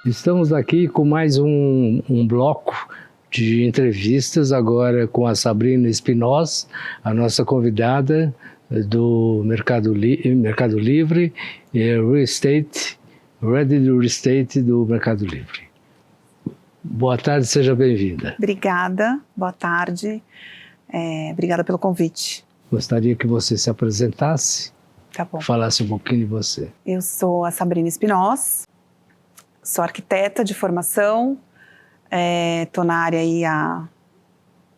Estamos aqui com mais um bloco de entrevistas, agora com a Sabrina Espinosa, a nossa convidada do Mercado Livre, Real Estate, Ready Real Estate do Mercado Livre. Boa tarde, seja bem-vinda. Obrigada, boa tarde, obrigada pelo convite. Gostaria que você se apresentasse, Tá bom. falasse um pouquinho de você. Eu sou a Sabrina Espinosa, sou arquiteta de formação, estou na área aí há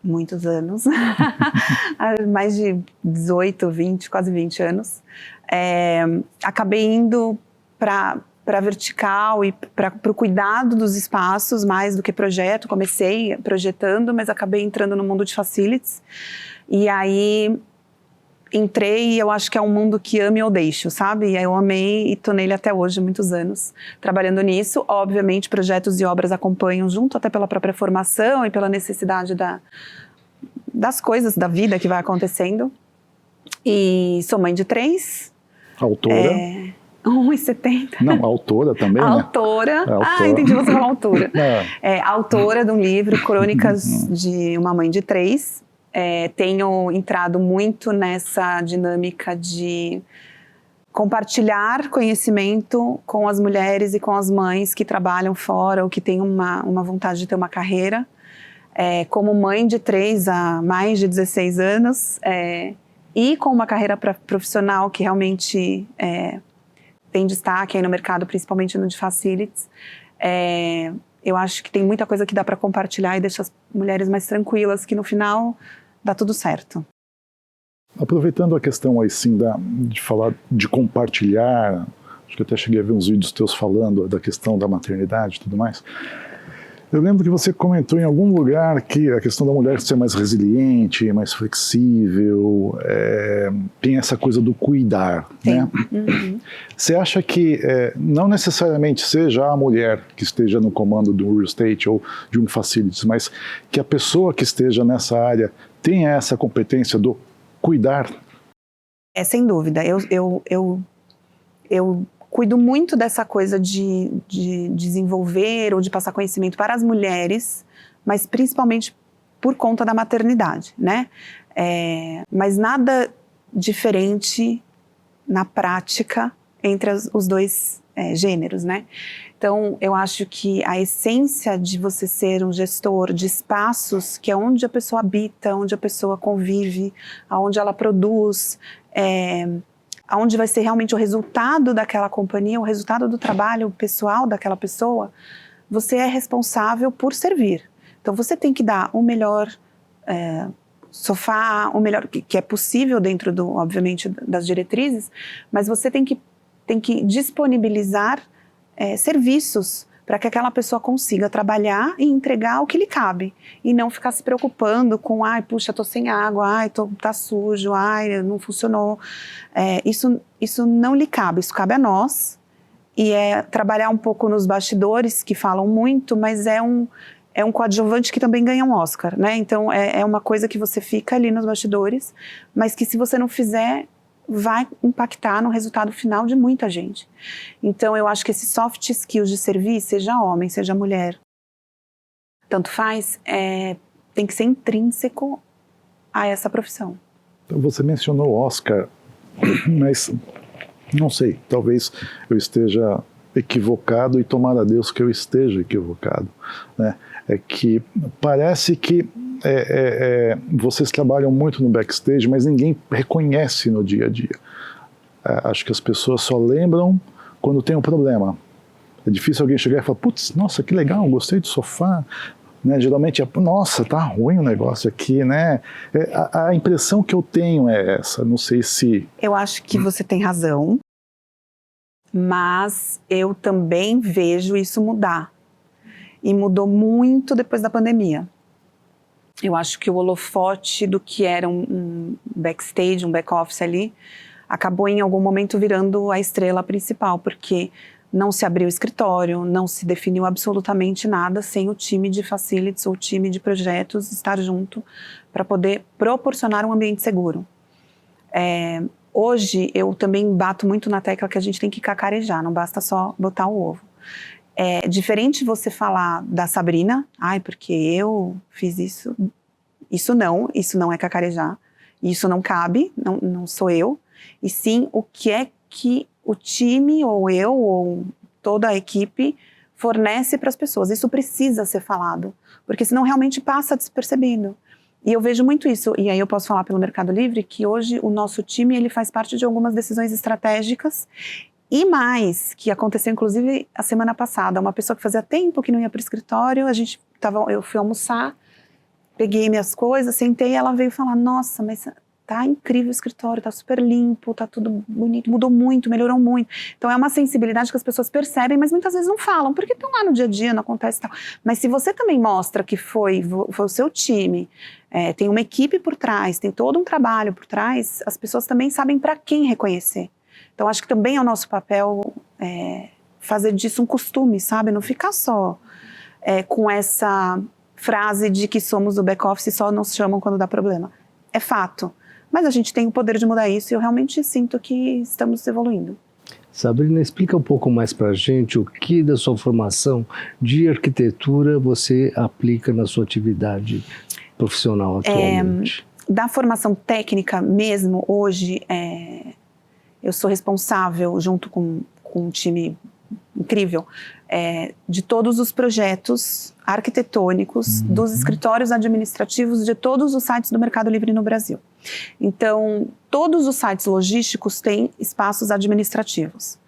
muitos anos, há mais de 18, 20, quase 20 anos. Acabei indo para vertical e para o cuidado dos espaços, mais do que projeto. Comecei projetando, mas acabei entrando no mundo de facilities. E aí entrei e eu acho que é um mundo que ame ou deixo, sabe? E aí eu amei e tô nele até hoje, muitos anos, trabalhando nisso. Obviamente, projetos e obras acompanham junto, até pela própria formação e pela necessidade das coisas, da vida que vai acontecendo. E sou mãe de 3. Autora? 1,70. Não, autora também, Autora. Né? Ah, entendi você falar altura. É. Autora de um livro, Crônicas de uma Mãe de 3. Tenho entrado muito nessa dinâmica de compartilhar conhecimento com as mulheres e com as mães que trabalham fora ou que têm uma vontade de ter uma carreira. Como mãe de 3 há mais de 16 anos e com uma carreira profissional que realmente tem destaque aí no mercado, principalmente no de facilities. Eu acho que tem muita coisa que dá para compartilhar e deixar as mulheres mais tranquilas, que no final dá tudo certo. Aproveitando a questão aí sim de falar, de compartilhar, acho que eu até cheguei a ver uns vídeos teus falando da questão da maternidade e tudo mais. Eu lembro que você comentou em algum lugar que a questão da mulher ser mais resiliente, mais flexível, tem essa coisa do cuidar, né? Uhum. Você acha que não necessariamente seja a mulher que esteja no comando do real estate ou de um facilities, mas que a pessoa que esteja nessa área tenha essa competência do cuidar? Sem dúvida. Eu cuido muito dessa coisa de desenvolver ou de passar conhecimento para as mulheres, mas principalmente por conta da maternidade, né? Mas nada diferente na prática entre os dois gêneros, né? Então, eu acho que a essência de você ser um gestor de espaços, que é onde a pessoa habita, onde a pessoa convive, onde ela produz, onde vai ser realmente o resultado daquela companhia, o resultado do trabalho pessoal daquela pessoa, você é responsável por servir. Então, você tem que dar o melhor sofá, o melhor que é possível dentro, obviamente, das diretrizes, mas você tem que disponibilizar serviços para que aquela pessoa consiga trabalhar e entregar o que lhe cabe. E não ficar se preocupando com, puxa, tô sem água, tá sujo, não funcionou. Isso não lhe cabe, isso cabe a nós. E trabalhar um pouco nos bastidores, que falam muito, mas é um coadjuvante que também ganha um Oscar, né? Então, é uma coisa que você fica ali nos bastidores, mas que se você não fizer, vai impactar no resultado final de muita gente. Então, eu acho que esses soft skills de servir, seja homem, seja mulher, tanto faz, tem que ser intrínseco a essa profissão. Você mencionou o Oscar, mas não sei, talvez eu esteja equivocado e tomara a Deus que eu esteja equivocado, né? É que parece que vocês trabalham muito no backstage, mas ninguém reconhece no dia a dia. Acho que as pessoas só lembram quando tem um problema. É difícil alguém chegar e falar, putz, nossa, que legal, gostei do sofá. Né? Geralmente nossa, tá ruim o negócio aqui, né? A impressão que eu tenho é essa, não sei se... Eu acho que você tem razão, mas eu também vejo isso mudar. E mudou muito depois da pandemia. Eu acho que o holofote do que era um backstage, um back-office ali, acabou em algum momento virando a estrela principal, porque não se abriu o escritório, não se definiu absolutamente nada sem o time de facilities ou o time de projetos estar junto para poder proporcionar um ambiente seguro. Hoje, eu também bato muito na tecla que a gente tem que cacarejar, não basta só botar o ovo. É diferente você falar da Sabrina, porque eu fiz isso. Isso não é cacarejar. Isso não cabe, não sou eu. E sim, o que é que o time, ou eu, ou toda a equipe fornece para as pessoas. Isso precisa ser falado, porque senão realmente passa despercebido. E eu vejo muito isso, e aí eu posso falar pelo Mercado Livre, que hoje o nosso time ele faz parte de algumas decisões estratégicas, e mais, que aconteceu inclusive a semana passada, uma pessoa que fazia tempo que não ia para o escritório, eu fui almoçar, peguei minhas coisas, sentei, e ela veio falar, nossa, mas tá incrível o escritório, tá super limpo, tá tudo bonito, mudou muito, melhorou muito. Então é uma sensibilidade que as pessoas percebem, mas muitas vezes não falam, porque estão lá no dia a dia, não acontece tal. Mas se você também mostra que foi o seu time, tem uma equipe por trás, tem todo um trabalho por trás, as pessoas também sabem para quem reconhecer. Então acho que também é o nosso papel fazer disso um costume, sabe? Não ficar só com essa frase de que somos o back-office e só nos chamam quando dá problema. É fato. Mas a gente tem o poder de mudar isso e eu realmente sinto que estamos evoluindo. Sabrina, explica um pouco mais para a gente o que da sua formação de arquitetura você aplica na sua atividade profissional atualmente. Da formação técnica mesmo, hoje, eu sou responsável, junto com um time incrível, de todos os projetos arquitetônicos, dos escritórios administrativos de todos os sites do Mercado Livre no Brasil. Então, todos os sites logísticos têm espaços administrativos.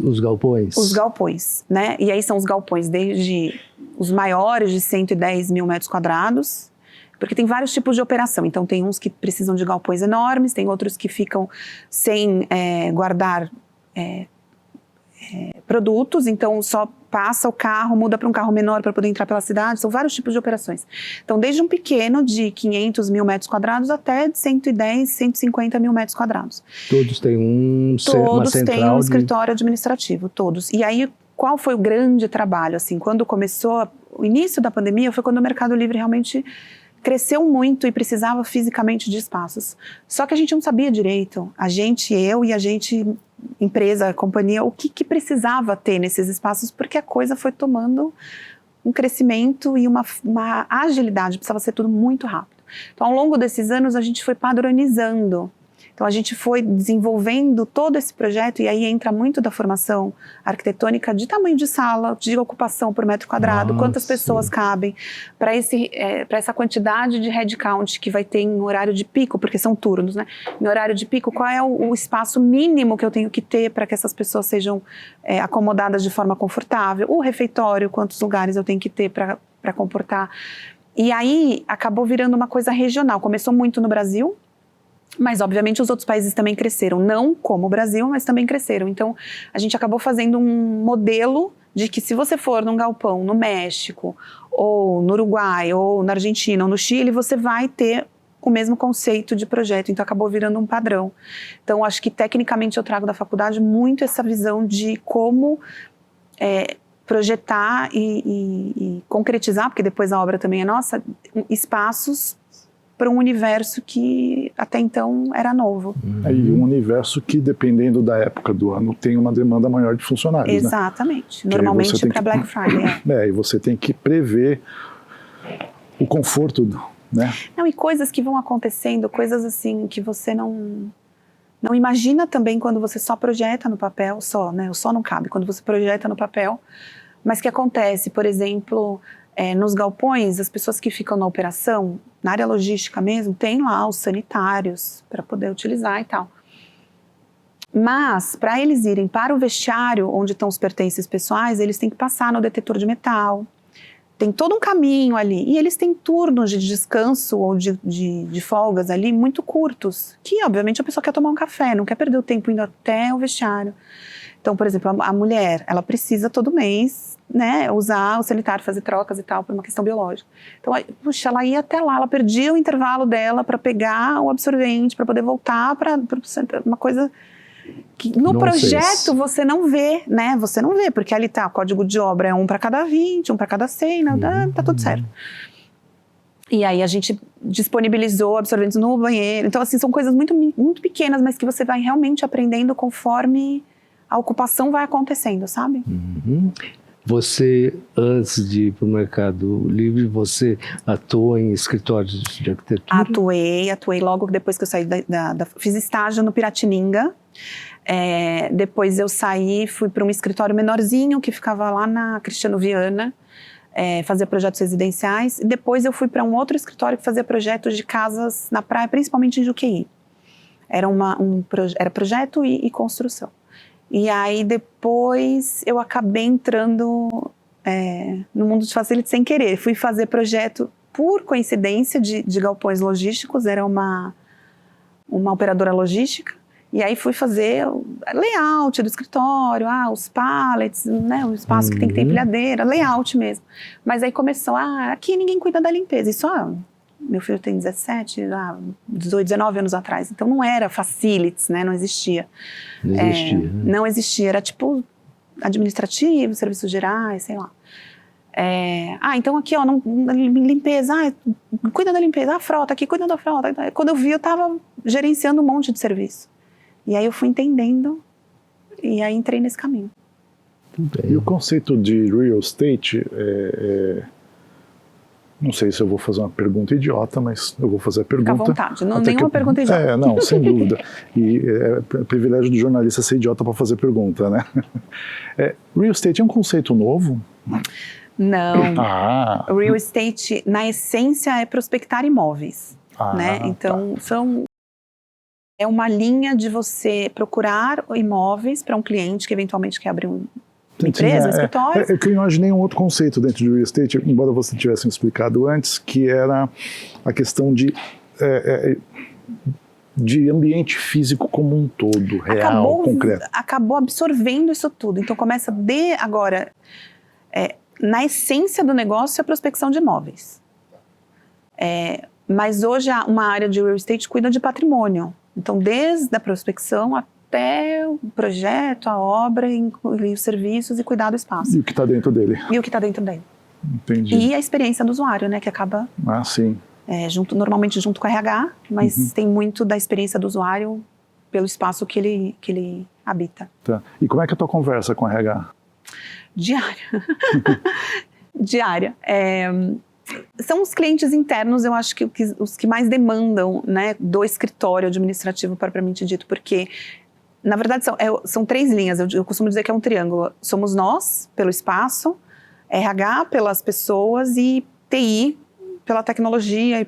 Os galpões? Os galpões, né? E aí são os galpões desde os maiores de 110 mil metros quadrados, porque tem vários tipos de operação. Então, tem uns que precisam de galpões enormes, tem outros que ficam sem guardar produtos, então só passa o carro, muda para um carro menor para poder entrar pela cidade, são vários tipos de operações. Então, desde um pequeno de 500 mil metros quadrados até de 110, 150 mil metros quadrados. Todos têm uma central. Todos têm um escritório administrativo, todos. E aí, qual foi o grande trabalho? Assim, quando começou, o início da pandemia foi quando o Mercado Livre realmente cresceu muito e precisava fisicamente de espaços. Só que a gente não sabia direito, eu e a gente, empresa, companhia, o que precisava ter nesses espaços, porque a coisa foi tomando um crescimento e uma agilidade, precisava ser tudo muito rápido. Então, ao longo desses anos, a gente foi padronizando. Então, a gente foi desenvolvendo todo esse projeto, e aí entra muito da formação arquitetônica de tamanho de sala, de ocupação por metro quadrado, quantas pessoas cabem, para essa quantidade de headcount que vai ter em horário de pico, porque são turnos, né? Em horário de pico, qual é o espaço mínimo que eu tenho que ter para que essas pessoas sejam acomodadas de forma confortável? O refeitório, quantos lugares eu tenho que ter para comportar? E aí, acabou virando uma coisa regional. Começou muito no Brasil, mas, obviamente, os outros países também cresceram. Não como o Brasil, mas também cresceram. Então, a gente acabou fazendo um modelo de que se você for num galpão no México, ou no Uruguai, ou na Argentina, ou no Chile, você vai ter o mesmo conceito de projeto. Então, acabou virando um padrão. Então, acho que, tecnicamente, eu trago da faculdade muito essa visão de como projetar e concretizar, porque depois a obra também é nossa, espaços para um universo que até então era novo. E um universo que, dependendo da época do ano, tem uma demanda maior de funcionários. Exatamente. Né? Normalmente para Black Friday. E você tem que prever o conforto, né? Não, e coisas que vão acontecendo, coisas assim que você não imagina também quando você só projeta no papel, né? O só não cabe, quando você projeta no papel, mas que acontece, por exemplo, nos galpões, as pessoas que ficam na operação, na área logística mesmo, tem lá os sanitários para poder utilizar e tal. Mas, para eles irem para o vestiário, onde estão os pertences pessoais, eles têm que passar no detetor de metal. Tem todo um caminho ali. E eles têm turnos de descanso ou de folgas ali muito curtos, que, obviamente, a pessoa quer tomar um café, não quer perder o tempo indo até o vestiário. Então, por exemplo, a mulher, ela precisa todo mês, né, usar o sanitário, fazer trocas e tal, por uma questão biológica. Então, puxa, ela ia até lá, ela perdia o intervalo dela para pegar o absorvente, para poder voltar para uma coisa que no projeto você não vê, né? Você não vê, porque ali tá, o código de obra é 1 para cada 20, 1 para cada 100, tá tudo certo. E aí a gente disponibilizou absorventes no banheiro. Então, assim, são coisas muito, muito pequenas, mas que você vai realmente aprendendo conforme a ocupação vai acontecendo, sabe? Uhum. Você, antes de ir para o Mercado Livre, você atuou em escritórios de arquitetura? Atuei logo depois que eu saí fiz estágio no Piratininga. Depois eu saí, fui para um escritório menorzinho que ficava lá na Cristiano Viana, fazia projetos residenciais. E depois eu fui para um outro escritório que fazia projetos de casas na praia, principalmente em Juqueí. Era projeto e construção. E aí depois eu acabei entrando no mundo de facility sem querer. Fui fazer projeto por coincidência de galpões logísticos, era uma operadora logística. E aí fui fazer o layout do escritório, os pallets, né, o espaço que tem que ter empilhadeira, layout mesmo. Mas aí começou, aqui ninguém cuida da limpeza. Isso, meu filho tem 18, 19 anos atrás. Então não era facilities, né, não existia. Não existia, era tipo administrativo, serviços gerais, sei lá. Então aqui, limpeza, cuida da limpeza, a frota aqui, cuida da frota. Quando eu vi, eu estava gerenciando um monte de serviço. E aí eu fui entendendo, e aí entrei nesse caminho. E o conceito de real estate, não sei se eu vou fazer uma pergunta idiota, mas eu vou fazer a pergunta. Fica à vontade, nenhuma pergunta idiota. Não, sem dúvida. E é privilégio do jornalista ser idiota para fazer pergunta, né? Real estate é um conceito novo? Não. O real estate, na essência, é prospectar imóveis. Né? Então, é uma linha de você procurar imóveis para um cliente que eventualmente quer abrir uma empresa, um escritório. É que eu imaginei um outro conceito dentro de real estate, embora você tivesse me explicado antes, que era a questão de ambiente físico como um todo, real, concreto. Acabou absorvendo isso tudo. Então começa agora, na essência do negócio, é a prospecção de imóveis. Mas hoje uma área de real estate cuida de patrimônio. Então, desde a prospecção até o projeto, a obra, incluir os serviços e cuidar do espaço. E o que está dentro dele. Entendi. E a experiência do usuário, né, que acaba... sim. Normalmente junto com o RH, mas tem muito da experiência do usuário pelo espaço que ele habita. Tá. E como é que é a tua conversa com o RH? Diária. Diária. São os clientes internos, eu acho que os que mais demandam, né, do escritório administrativo propriamente dito, porque, na verdade, são 3 linhas, eu costumo dizer que é um triângulo. Somos nós, pelo espaço, RH, pelas pessoas e TI, pela tecnologia e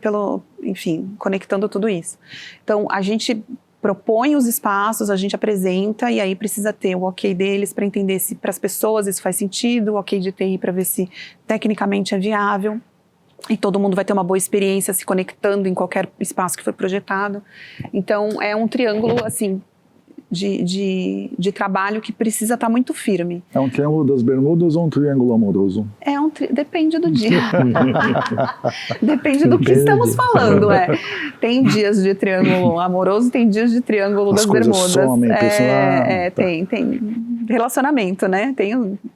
enfim, conectando tudo isso. Então, a gente propõe os espaços, a gente apresenta e aí precisa ter o ok deles para entender se para as pessoas isso faz sentido, o ok de TI para ver se tecnicamente é viável. E todo mundo vai ter uma boa experiência se conectando em qualquer espaço que foi projetado. Então, é um triângulo, assim, de trabalho que precisa estar muito firme. É um triângulo das Bermudas ou um triângulo amoroso? Depende do dia. Depende do que estamos falando, Tem dias de triângulo amoroso, tem dias de triângulo das Bermudas. Tem relacionamento, né?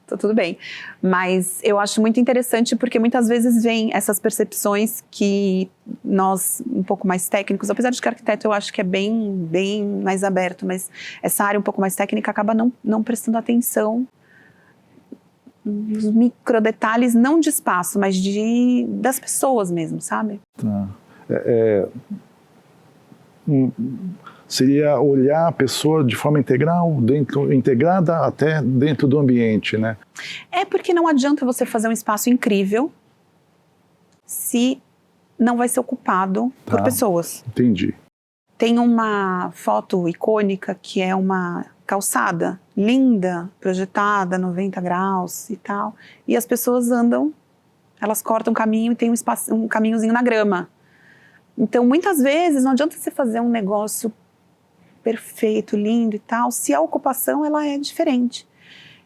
Tá tudo bem. Mas eu acho muito interessante porque muitas vezes vem essas percepções que nós, um pouco mais técnicos, apesar de que arquiteto eu acho que é bem mais aberto, mas essa área um pouco mais técnica acaba não prestando atenção nos microdetalhes, não de espaço, mas das pessoas mesmo, sabe? Tá. Seria olhar a pessoa de forma integral, integrada até dentro do ambiente, né? Porque não adianta você fazer um espaço incrível se não vai ser ocupado por pessoas. Entendi. Tem uma foto icônica que é uma calçada linda, projetada, 90 graus e tal, e as pessoas andam, elas cortam o caminho e tem um caminhozinho na grama. Então, muitas vezes, não adianta você fazer um negócio perfeito, lindo e tal, se a ocupação ela é diferente.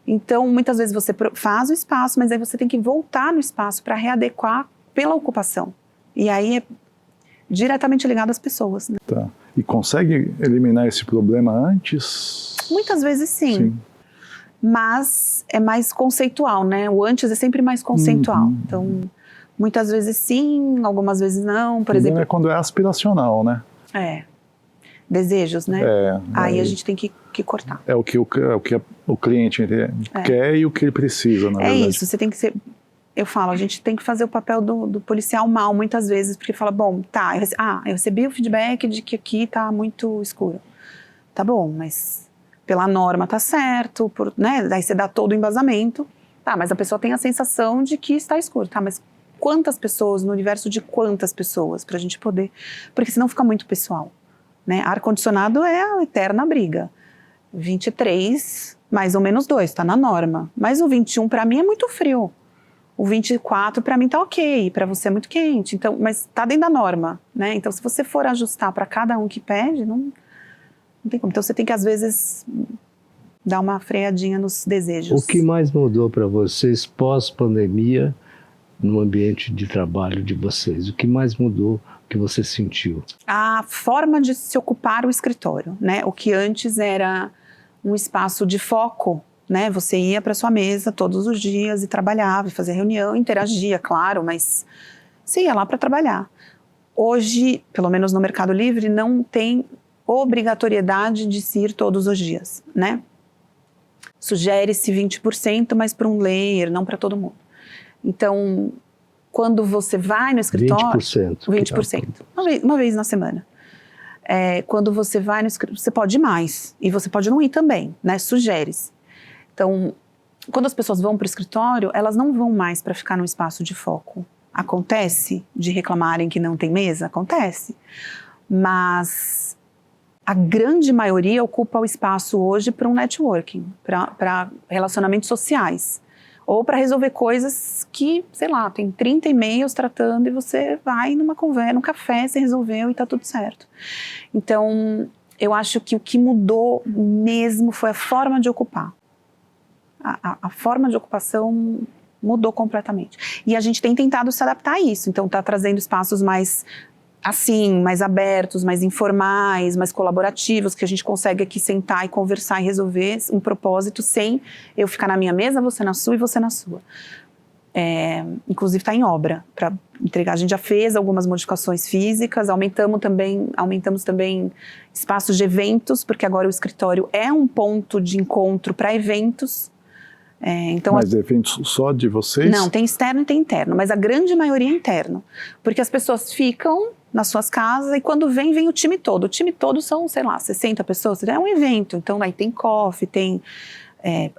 Então, muitas vezes você faz o espaço, mas aí você tem que voltar no espaço para readequar pela ocupação. E aí é diretamente ligado às pessoas. Né? Tá. E consegue eliminar esse problema antes? Muitas vezes sim. Mas é mais conceitual, né? O antes é sempre mais conceitual. Então, muitas vezes sim, algumas vezes não. Por exemplo, é quando é aspiracional, né? desejos, né? Aí a gente tem que cortar. É o que o cliente quer e o que ele precisa, na verdade. É isso, você tem que ser... Eu falo, a gente tem que fazer o papel do policial mal muitas vezes, porque fala, bom, tá, eu recebi o feedback de que aqui tá muito escuro. Tá bom, mas pela norma tá certo, né? Daí você dá todo o embasamento. Tá, mas a pessoa tem a sensação de que está escuro. Tá, mas quantas pessoas, no universo de quantas pessoas, pra gente poder... Porque senão fica muito pessoal, né? Ar-condicionado é a eterna briga. 23, mais ou menos 2, tá na norma. Mas o 21 pra mim é muito frio. O 24 para mim tá ok, para você é muito quente, então, mas tá dentro da norma, né? Então, se você for ajustar para cada um que pede, não tem como. Então, você tem que, às vezes, dar uma freadinha nos desejos. O que mais mudou para vocês pós-pandemia no ambiente de trabalho de vocês? O que mais mudou, que você sentiu? A forma de se ocupar o escritório, né? O que antes era um espaço de foco, né? Você ia para sua mesa todos os dias e trabalhava, fazia reunião, interagia, claro, mas você ia lá para trabalhar. Hoje, pelo menos no Mercado Livre, não tem obrigatoriedade de se ir todos os dias, né? Sugere-se 20%, mas para um layer, não para todo mundo. Então, quando você vai no escritório... 20%. 20%. Uma vez na semana. Quando você vai no escritório, você pode ir mais. E você pode não ir também, né? Sugere-se. Então, quando as pessoas vão para o escritório, elas não vão mais para ficar num espaço de foco. Acontece de reclamarem que não tem mesa? Acontece. Mas a grande maioria ocupa o espaço hoje para um networking, para relacionamentos sociais. Ou para resolver coisas que, sei lá, tem 30 e-mails tratando e você vai numa conversa, num café, você resolveu e está tudo certo. Então, eu acho que o que mudou mesmo foi a forma de ocupar. A forma de ocupação mudou completamente. E a gente tem tentado se adaptar a isso. Então, está trazendo espaços mais, assim, mais abertos, mais informais, mais colaborativos, que a gente consegue aqui sentar e conversar e resolver um propósito sem eu ficar na minha mesa, você na sua e você na sua. Inclusive, está em obra para entregar. A gente já fez algumas modificações físicas, aumentamos também espaços de eventos, porque agora o escritório é um ponto de encontro para eventos. Então, mas eventos só de vocês? Não, tem externo e tem interno, mas a grande maioria é interno, porque as pessoas ficam nas suas casas e quando vem o time todo. O time todo são, sei lá, 60 pessoas, é um evento, então aí tem coffee,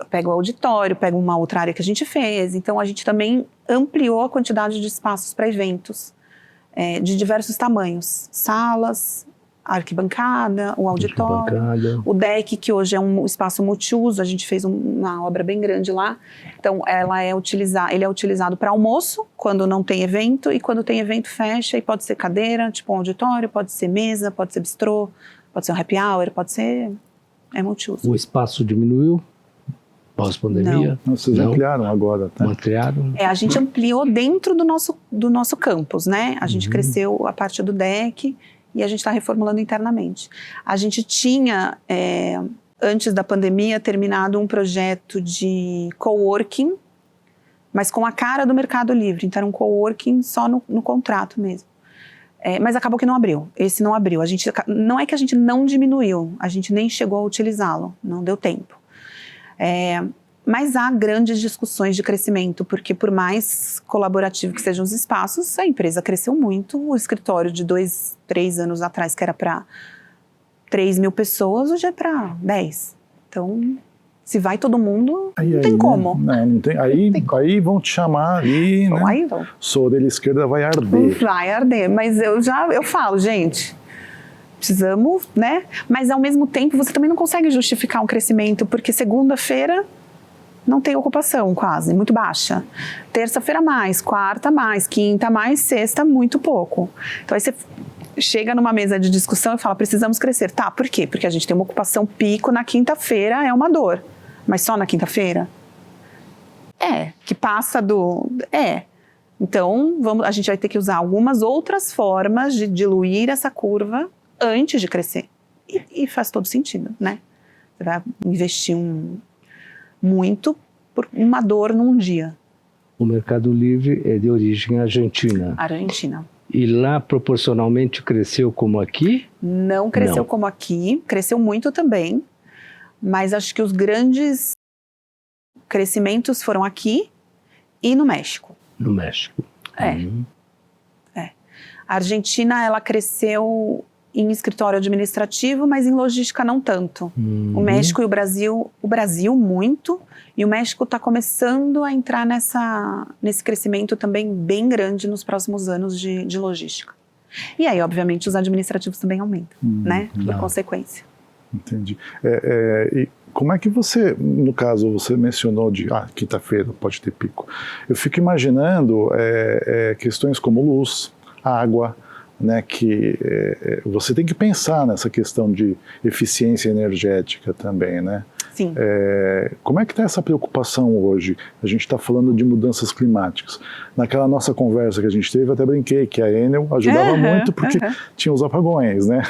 pega o auditório, pega uma outra área que a gente fez, então a gente também ampliou a quantidade de espaços para eventos de diversos tamanhos, salas, arquibancada, o auditório, o deck, que hoje é um espaço multiuso, a gente fez uma obra bem grande lá, então ele é utilizado para almoço, quando não tem evento, e quando tem evento fecha, e pode ser cadeira, tipo um auditório, pode ser mesa, pode ser bistrô, pode ser um happy hour, pode ser... é multiuso. O espaço diminuiu pós-pandemia? Não. Vocês ampliaram agora, tá? Ampliaram? A gente ampliou dentro do nosso campus, né? A gente cresceu a parte do deck, e a gente está reformulando internamente. A gente tinha, antes da pandemia, terminado um projeto de coworking, mas com a cara do Mercado Livre. Então era um coworking só no contrato mesmo. Mas acabou que não abriu. Esse não abriu. Não é que a gente não diminuiu, a gente nem chegou a utilizá-lo, não deu tempo. Mas há grandes discussões de crescimento, porque por mais colaborativo que sejam os espaços, a empresa cresceu muito. O escritório de 2, 3 anos atrás, que era para 3 mil pessoas, hoje é para 10. Então, se vai todo mundo, não tem como. Né? Não tem, aí vão te chamar ali, bom, né? Aí vão. Sua orelha esquerda vai arder. Vai arder, mas eu falo, gente... Precisamos, né? Mas ao mesmo tempo você também não consegue justificar um crescimento, porque segunda-feira não tem ocupação quase, muito baixa. Terça-feira mais, quarta mais, quinta mais, sexta muito pouco. Então aí você chega numa mesa de discussão e fala, precisamos crescer. Tá, por quê? Porque a gente tem uma ocupação pico na quinta-feira, é uma dor. Mas só na quinta-feira? Que passa do... Então a gente vai ter que usar algumas outras formas de diluir essa curva antes de crescer. E faz todo sentido, né? Você vai investir muito por uma dor num dia. O Mercado Livre é de origem argentina. Argentina. E lá proporcionalmente cresceu como aqui? Não cresceu Não. como aqui, cresceu muito também, mas acho que os grandes crescimentos foram aqui e no México. No México. É. A Argentina, ela cresceu em escritório administrativo, mas em logística não tanto. O México e o Brasil muito, e o México está começando a entrar nesse crescimento também bem grande nos próximos anos de logística. E aí, obviamente, os administrativos também aumentam, né? Por consequência. Entendi. E como é que você, no caso, você mencionou de quinta-feira pode ter pico. Eu fico imaginando questões como luz, água, né, que você tem que pensar nessa questão de eficiência energética também, né? Sim. Como é que está essa preocupação hoje? A gente está falando de mudanças climáticas. Naquela nossa conversa que a gente teve, eu até brinquei que a Enel ajudava muito porque tinha os apagões, né?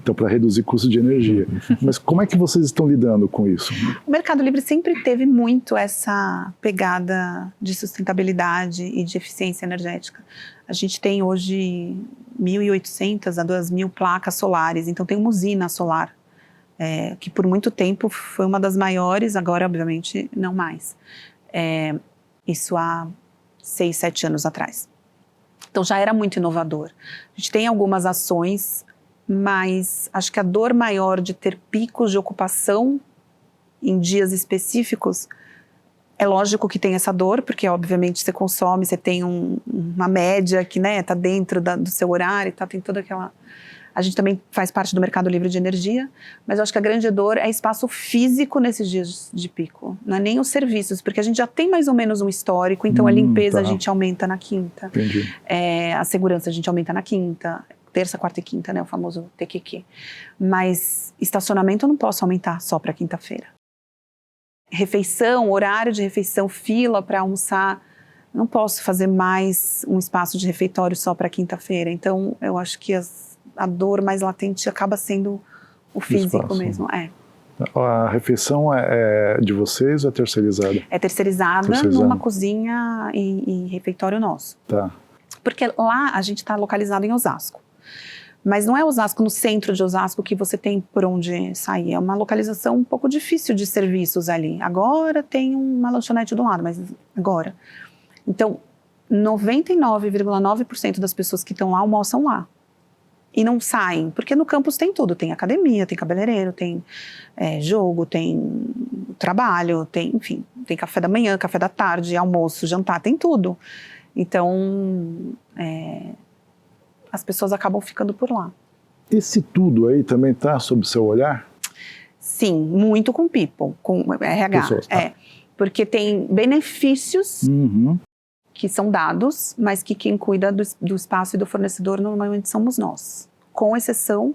Então, para reduzir custo de energia. Mas como é que vocês estão lidando com isso? O Mercado Livre sempre teve muito essa pegada de sustentabilidade e de eficiência energética. A gente tem hoje 1.800 a 2.000 placas solares, então tem uma usina solar, que por muito tempo foi uma das maiores, agora obviamente não mais. Isso há 6, 7 anos atrás. Então já era muito inovador. A gente tem algumas ações, mas acho que a dor maior de ter picos de ocupação em dias específicos, é lógico que tem essa dor, porque obviamente você consome, você tem uma média que está dentro do seu horário, tem toda aquela... A gente também faz parte do Mercado Livre de Energia, mas eu acho que a grande dor é espaço físico nesses dias de pico, não é nem os serviços, porque a gente já tem mais ou menos um histórico, então a limpeza a gente aumenta na quinta, Entendi. A segurança a gente aumenta na quinta, terça, quarta e quinta, né, o famoso TQQ. Mas estacionamento eu não posso aumentar só para quinta-feira. Refeição, horário de refeição, fila para almoçar, não posso fazer mais um espaço de refeitório só para quinta-feira. Então, eu acho que a dor mais latente acaba sendo o físico espaço. Mesmo. A refeição é de vocês ou é terceirizada? É terceirizada numa cozinha e refeitório nosso. Tá. Porque lá a gente está localizado em Osasco. Mas não é Osasco, no centro de Osasco, que você tem por onde sair. É uma localização um pouco difícil de serviços ali. Agora tem uma lanchonete do lado, mas agora. Então, 99,9% das pessoas que estão lá almoçam lá. E não saem, porque no campus tem tudo. Tem academia, tem cabeleireiro, tem jogo, tem trabalho, enfim, tem café da manhã, café da tarde, almoço, jantar, tem tudo. Então, as pessoas acabam ficando por lá. Esse tudo aí também está sob seu olhar? Sim, muito com people, com RH. Pessoas, tá. Porque tem benefícios que são dados, mas que quem cuida do espaço e do fornecedor normalmente somos nós, com exceção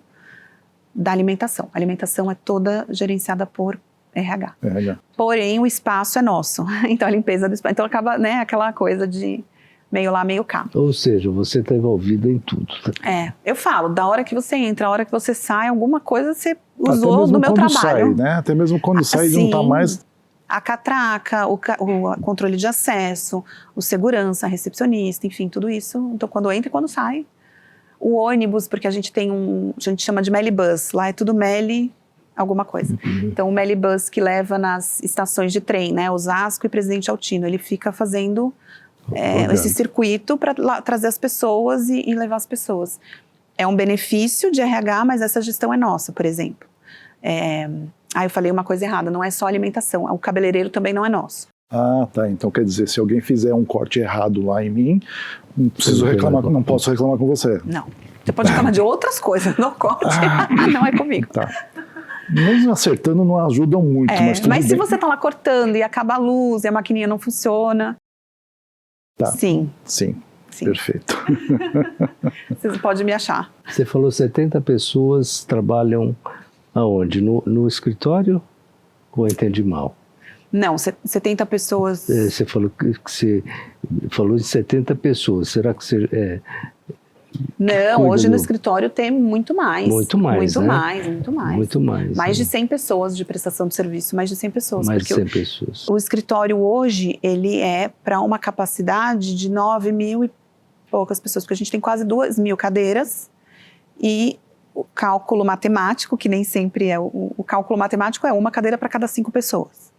da alimentação. A alimentação é toda gerenciada por RH. Porém, o espaço é nosso, então a limpeza do espaço. Então acaba, aquela coisa de meio lá, meio cá. Ou seja, você está envolvida em tudo. Eu falo, da hora que você entra, a hora que você sai, alguma coisa você usou no meu trabalho. Sai, né? Até mesmo quando sai de não estar mais... A catraca, o controle de acesso, o segurança, a recepcionista, enfim, tudo isso. Então, quando entra e quando sai. O ônibus, porque a gente tem a gente chama de Melibus, lá é tudo Meli alguma coisa. Então, o Melibus que leva nas estações de trem, né, Osasco e Presidente Altino, ele fica fazendo esse circuito para trazer as pessoas e levar as pessoas. É um benefício de RH, mas essa gestão é nossa, por exemplo. Eu falei uma coisa errada, não é só alimentação, o cabeleireiro também não é nosso. Ah, tá, então quer dizer, se alguém fizer um corte errado lá em mim, não preciso reclamar, não posso reclamar com você. Não, você pode reclamar de outras coisas, não corte, não é comigo. Tá. Mesmo acertando não ajudam muito, mas tudo mas bem. se você tá lá cortando e acaba a luz e a maquininha não funciona, tá. Sim. Perfeito. Você pode me achar. Você falou 70 pessoas trabalham aonde? No escritório? Ou entendi mal? Não, 70 pessoas... Você falou que você falou de 70 pessoas. Será que você... Não, hoje no escritório tem muito mais. Muito mais, Muito mais. Mais de 100 pessoas de prestação de serviço, mais de 100 pessoas. Mais de 100 pessoas. O escritório hoje, ele é para uma capacidade de 9 mil e poucas pessoas, porque a gente tem quase 2.000 cadeiras e o cálculo matemático, que nem sempre é o cálculo matemático, é uma cadeira para cada 5 pessoas.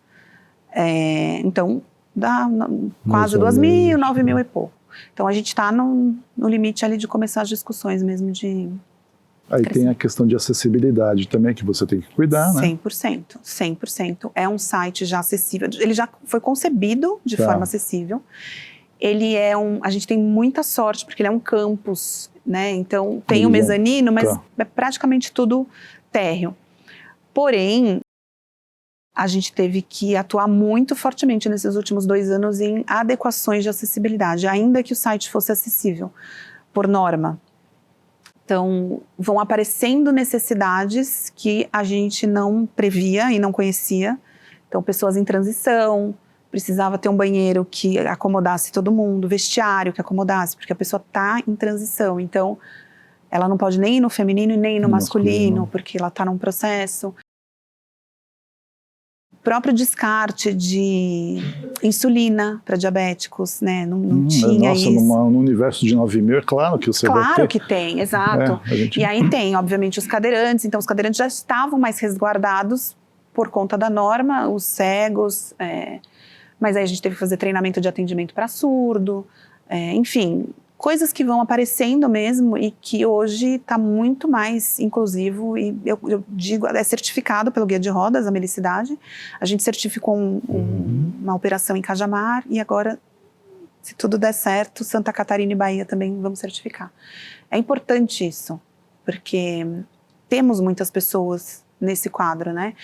Então, dá quase 2.000, 9.000 e pouco. Então, a gente está no limite ali de começar as discussões mesmo de... Aí tem a questão de acessibilidade também, que você tem que cuidar, né? 100%, 100%. É um site já acessível. Ele já foi concebido de forma acessível. Ele é a gente tem muita sorte, porque ele é um campus, né? Então, tem um mezanino, mas é praticamente tudo térreo. Porém, a gente teve que atuar muito fortemente nesses últimos 2 anos em adequações de acessibilidade, ainda que o site fosse acessível por norma. Então, vão aparecendo necessidades que a gente não previa e não conhecia. Então, pessoas em transição, precisava ter um banheiro que acomodasse todo mundo, vestiário que acomodasse, porque a pessoa está em transição. Então, ela não pode nem ir no feminino e nem no masculino, porque ela está num processo. Próprio descarte de insulina para diabéticos, né? Não tinha isso. No universo de 9.000, é claro que você vai ter. Claro que tem, exato. E aí tem, obviamente, os cadeirantes. Então, os cadeirantes já estavam mais resguardados por conta da norma, os cegos. Mas aí a gente teve que fazer treinamento de atendimento para surdo. Enfim, coisas que vão aparecendo mesmo e que hoje está muito mais inclusivo e eu digo, é certificado pelo Guia de Rodas, a Melicidade. A gente certificou uma operação em Cajamar e agora, se tudo der certo, Santa Catarina e Bahia também vamos certificar. É importante isso, porque temos muitas pessoas nesse quadro, né?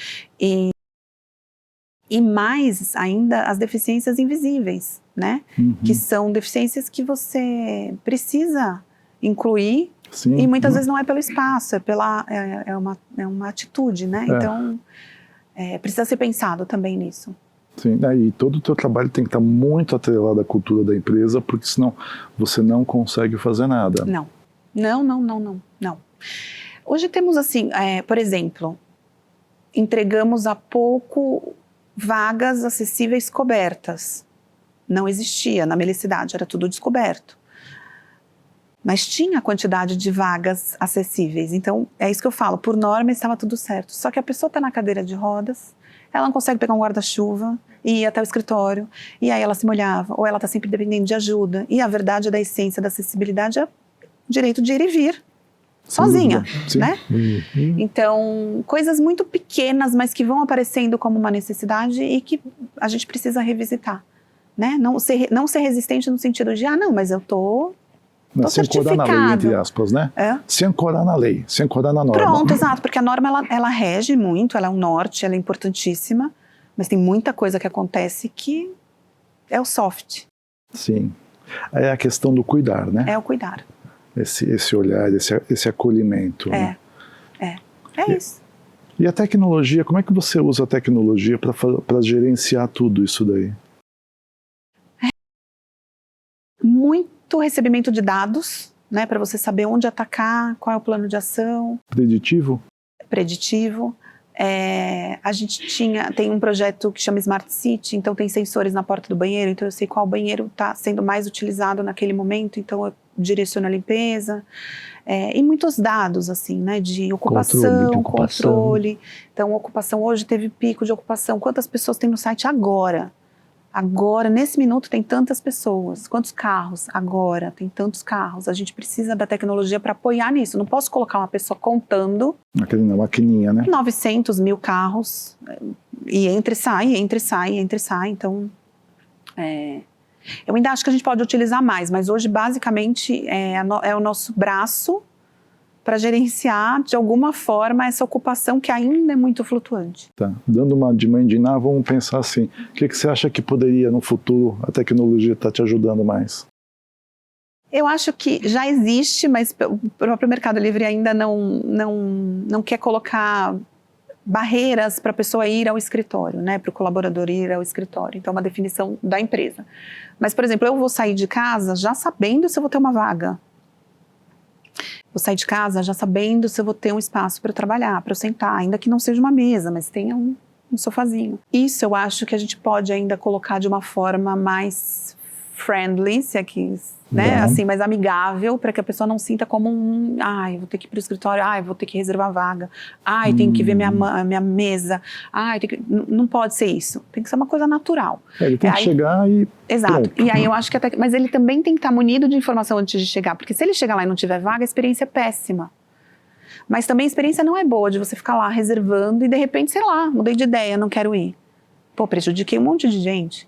E mais ainda as deficiências invisíveis, né? Que são deficiências que você precisa incluir. Sim. E muitas vezes não é pelo espaço, é uma atitude, né? Então, precisa ser pensado também nisso. Sim, e todo o teu trabalho tem que estar muito atrelado à cultura da empresa, porque senão você não consegue fazer nada. Não. Hoje temos assim, por exemplo, entregamos há pouco vagas acessíveis cobertas. Não existia na Melicidade, era tudo descoberto. Mas tinha a quantidade de vagas acessíveis. Então, é isso que eu falo, por norma estava tudo certo. Só que a pessoa está na cadeira de rodas, ela não consegue pegar um guarda-chuva e ir até o escritório, e aí ela se molhava, ou ela está sempre dependendo de ajuda. E a verdade da essência da acessibilidade é o direito de ir e vir. Sozinha, né? Então, coisas muito pequenas, mas que vão aparecendo como uma necessidade e que a gente precisa revisitar, né? Não ser resistente no sentido de, não, mas eu tô se ancorar na lei, entre aspas, né? Se ancorar na lei, se ancorar na norma. Pronto, exato, porque a norma, ela rege muito, ela é um norte, ela é importantíssima, mas tem muita coisa que acontece que é o soft. Sim, é a questão do cuidar, né? É o cuidar. Esse olhar, esse acolhimento. É isso. E a tecnologia, como é que você usa a tecnologia para gerenciar tudo isso daí? Muito recebimento de dados, né, para você saber onde atacar, qual é o plano de ação. Preditivo? Preditivo. A gente tem um projeto que chama Smart City, então tem sensores na porta do banheiro, então eu sei qual banheiro está sendo mais utilizado naquele momento, então eu direciono a limpeza. E muitos dados, assim, né, de ocupação, controle. Então, ocupação, hoje teve pico de ocupação. Quantas pessoas tem no site agora? Agora, nesse minuto, tem tantas pessoas. Quantos carros? Agora, tem tantos carros. A gente precisa da tecnologia para apoiar nisso. Não posso colocar uma pessoa contando... Na maquininha, né? 900 mil carros. E entra e sai, entra e sai, entra e sai. Então, eu ainda acho que a gente pode utilizar mais. Mas hoje, basicamente, é o nosso braço para gerenciar, de alguma forma, essa ocupação que ainda é muito flutuante. Tá. Dando uma de mãe de Ná, vamos pensar assim, o que você acha que poderia, no futuro, a tecnologia estar te ajudando mais? Eu acho que já existe, mas o próprio Mercado Livre ainda não quer colocar barreiras para a pessoa ir ao escritório, né, para o colaborador ir ao escritório. Então, é uma definição da empresa. Mas, por exemplo, eu vou sair de casa já sabendo se eu vou ter uma vaga. Vou sair de casa já sabendo se eu vou ter um espaço para trabalhar, para eu sentar, ainda que não seja uma mesa, mas tenha um sofazinho. Isso eu acho que a gente pode ainda colocar de uma forma mais friendly, se é que, né, assim, mais amigável, para que a pessoa não sinta como eu vou ter que ir pro escritório, eu vou ter que reservar vaga, tenho que ver minha mesa, não pode ser isso, tem que ser uma coisa natural. Ele tem que chegar e exato, pronto. e aí eu acho que mas ele também tem que estar munido de informação antes de chegar, porque se ele chegar lá e não tiver vaga, a experiência é péssima. Mas também a experiência não é boa de você ficar lá reservando e de repente, sei lá, mudei de ideia, não quero ir. Pô, prejudiquei um monte de gente.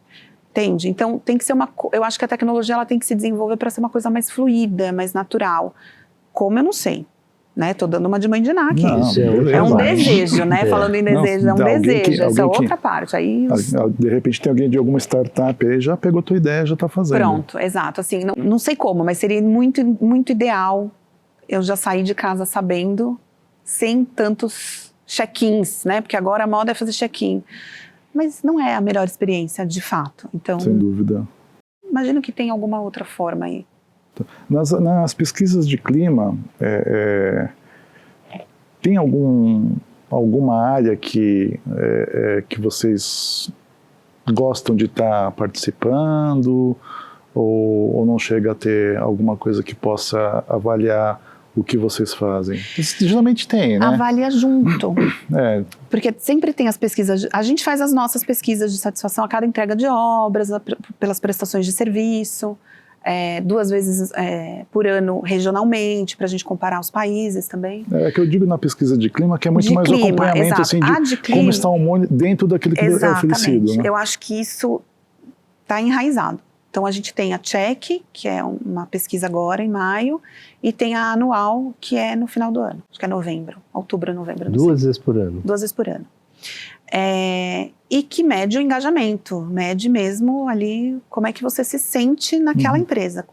Entende? Então tem que ser eu acho que a tecnologia ela tem que se desenvolver para ser uma coisa mais fluida, mais natural. Como eu não sei, né? Tô dando uma de mãe de Ná aqui. É um desejo, né? Falando em desejo, é um desejo. Essa é outra parte. Aí de repente tem alguém de alguma startup aí já pegou tua ideia, já tá fazendo. Pronto, exato. Assim, não sei como, mas seria muito, muito ideal eu já sair de casa sabendo, sem tantos check-ins, né? Porque agora a moda é fazer check-in. Mas não é a melhor experiência, de fato. Então, sem dúvida. Imagino que tem alguma outra forma aí. Nas pesquisas de clima, tem alguma área que vocês gostam de estar participando? Ou não chega a ter alguma coisa que possa avaliar o que vocês fazem? Geralmente tem, né? Avalia junto. Porque sempre tem as pesquisas. A gente faz as nossas pesquisas de satisfação a cada entrega de obras, pelas prestações de serviço, 2 vezes por ano regionalmente, para a gente comparar os países também. É que eu digo na pesquisa de clima que é muito mais um acompanhamento assim, de como está o hormônio dentro daquilo que é oferecido. Né? Eu acho que isso está enraizado. Então, a gente tem a Check, que é uma pesquisa agora, em maio, e tem a anual, que é no final do ano. Acho que é outubro, novembro. 2 vezes por ano. 2 vezes por ano. E que mede o engajamento, mede mesmo ali como é que você se sente naquela empresa,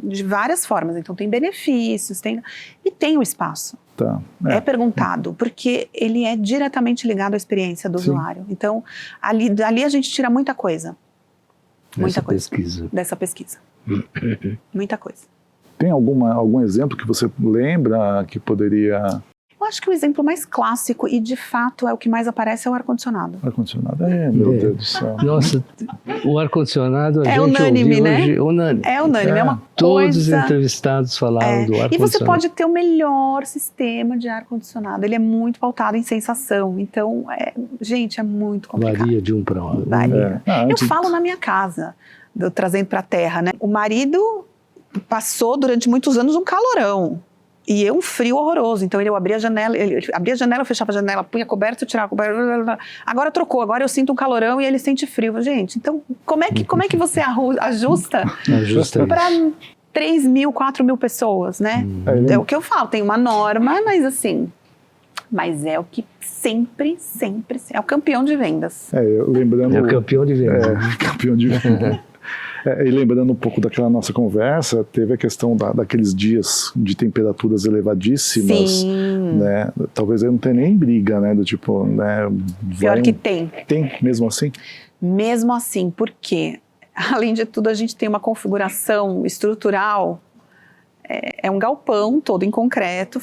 de várias formas. Então, tem benefícios, e tem o espaço. Tá. É perguntado, porque ele é diretamente ligado à experiência do usuário. Então, ali a gente tira muita coisa. Dessa pesquisa. Muita coisa. Tem algum exemplo que você lembra que poderia... Eu acho que o exemplo mais clássico e de fato é o que mais aparece é o ar-condicionado. Ar-condicionado, meu Deus do céu. Nossa, o ar-condicionado a gente unânime, ouviu né? hoje, unânime. É unânime, é uma coisa... Todos os entrevistados falaram do ar-condicionado. E você pode ter o melhor sistema de ar-condicionado, ele é muito pautado em sensação, então, gente, é muito complicado. Varia de um para outro. Varia. Eu falo na minha casa, trazendo para a terra, né? O marido passou durante muitos anos um calorão. E um frio horroroso, então ele abria a janela, eu fechava a janela, punha coberta, eu tirava a coberta, agora trocou, agora eu sinto um calorão e ele sente frio. Gente, então como é que você ajusta para 3.000, 4.000 pessoas, né? É o que eu falo, tem uma norma, mas é o que sempre é o campeão de vendas. É o campeão de vendas. Campeão de vendas. E lembrando um pouco daquela nossa conversa, teve a questão daqueles dias de temperaturas elevadíssimas. Sim. Né? Talvez aí não tenha nem briga, né? Do tipo, né? Pior que tem. Tem, mesmo assim? Mesmo assim, porque, além de tudo, a gente tem uma configuração estrutural, é um galpão todo em concreto,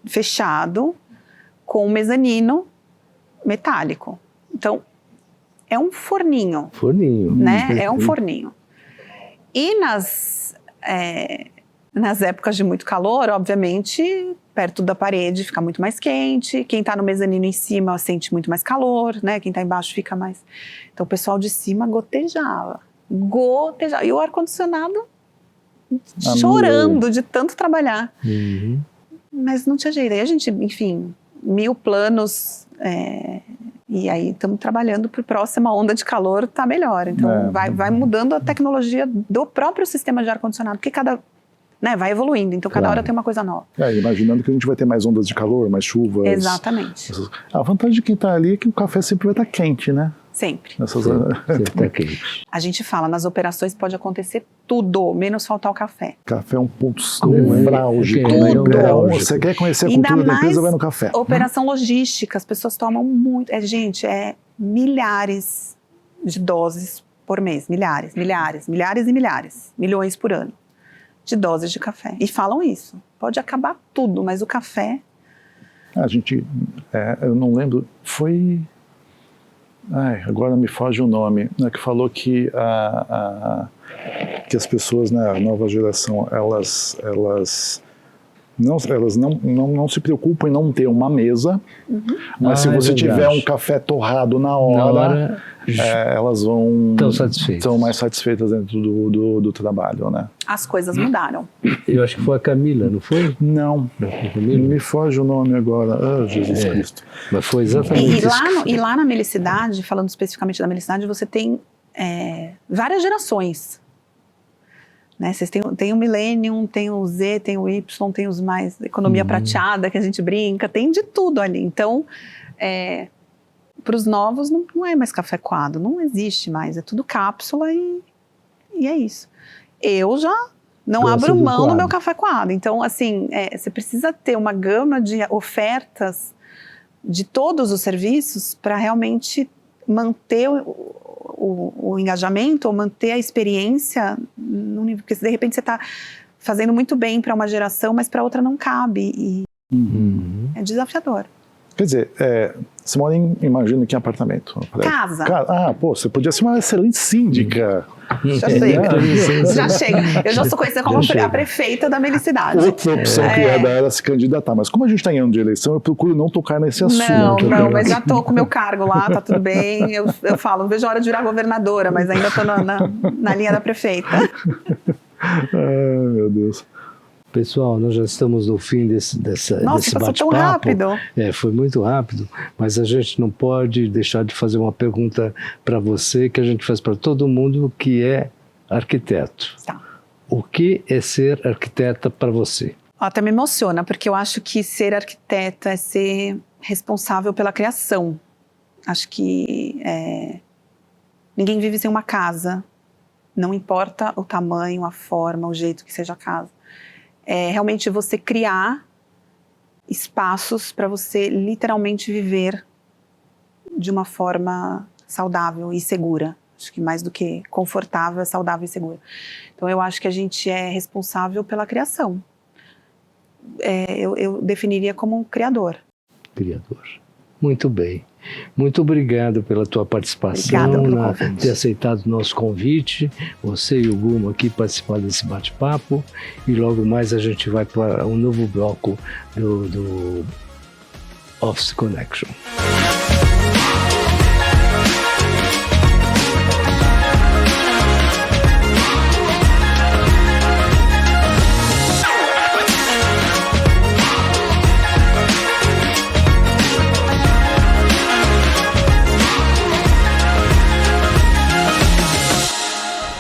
fechado, com um mezanino metálico. Então, é um forninho. Né? É um forninho. E nas épocas de muito calor, obviamente, perto da parede fica muito mais quente. Quem está no mezanino em cima sente muito mais calor, né? Quem está embaixo fica mais... Então, o pessoal de cima gotejava. E o ar-condicionado chorando de tanto trabalhar. Mas não tinha jeito. Aí a gente, enfim, 1000 planos... E aí estamos trabalhando para a próxima onda de calor tá melhor. Então vai mudando a tecnologia do próprio sistema de ar-condicionado, porque vai evoluindo, então cada hora tem uma coisa nova. Imaginando que a gente vai ter mais ondas de calor, mais chuvas. Exatamente. A vantagem de quem está ali é que o café sempre vai estar quente, né? Sempre. Sempre está quente. A gente fala, nas operações pode acontecer tudo, menos faltar o café. Café é um ponto nevrálgico. Você quer conhecer a cultura da empresa, vai no café. Operação logística, as pessoas tomam muito. Milhares de doses por mês. Milhares e milhares. Milhões por ano de doses de café. E falam isso. Pode acabar tudo, mas o café... eu não lembro, agora me foge o nome, né, que falou que que as pessoas, né, a nova geração, elas não se preocupam em não ter uma mesa, mas se você tiver um café torrado na hora elas estão mais satisfeitas dentro do trabalho, né? As coisas mudaram. Eu acho que foi a Camila, não foi? Não, me foge o nome agora. Jesus Cristo. Mas foi exatamente isso. E lá na Melicidade, falando especificamente da Melicidade, você tem várias gerações. Né? Vocês tem o Millennium, tem o Z, tem o Y, tem os mais economia prateada, que a gente brinca, tem de tudo ali. Então, para os novos não é mais café coado, não existe mais, é tudo cápsula e é isso. Eu já não abro mão do meu café coado. Então, assim, você precisa ter uma gama de ofertas de todos os serviços para realmente manter o engajamento ou manter a experiência no nível, porque de repente você está fazendo muito bem para uma geração, mas para outra não cabe e é desafiador. Quer dizer, você mora imagino que em apartamento. Casa. Você podia ser uma excelente síndica. Já chega. Eu já sou conhecida como a prefeita da Melicidade. Outra opção que ia dar era se candidatar, mas como a gente está em ano de eleição, eu procuro não tocar nesse assunto. Não, mas já estou com o meu cargo lá, tá tudo bem. Eu falo, não vejo a hora de virar governadora, mas ainda estou na linha da prefeita. Ai, meu Deus. Pessoal, nós já estamos no fim desse bate-papo. Nossa, passou tão rápido. Foi muito rápido, mas a gente não pode deixar de fazer uma pergunta para você, que a gente faz para todo mundo, que é arquiteto. Tá. O que é ser arquiteta para você? Até me emociona, porque eu acho que ser arquiteta é ser responsável pela criação. Acho que ninguém vive sem uma casa, não importa o tamanho, a forma, o jeito que seja a casa. Realmente você criar espaços para você literalmente viver de uma forma saudável e segura. Acho que mais do que confortável, é saudável e segura. Então eu acho que a gente é responsável pela criação. Eu definiria como um criador. Criador. Muito bem. Muito obrigado pela tua participação, ter aceitado o nosso convite, você e o Guma aqui participar desse bate-papo, e logo mais a gente vai para um novo bloco do Office Connection.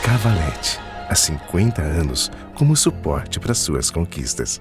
Cavalete, há 50 anos como suporte para suas conquistas.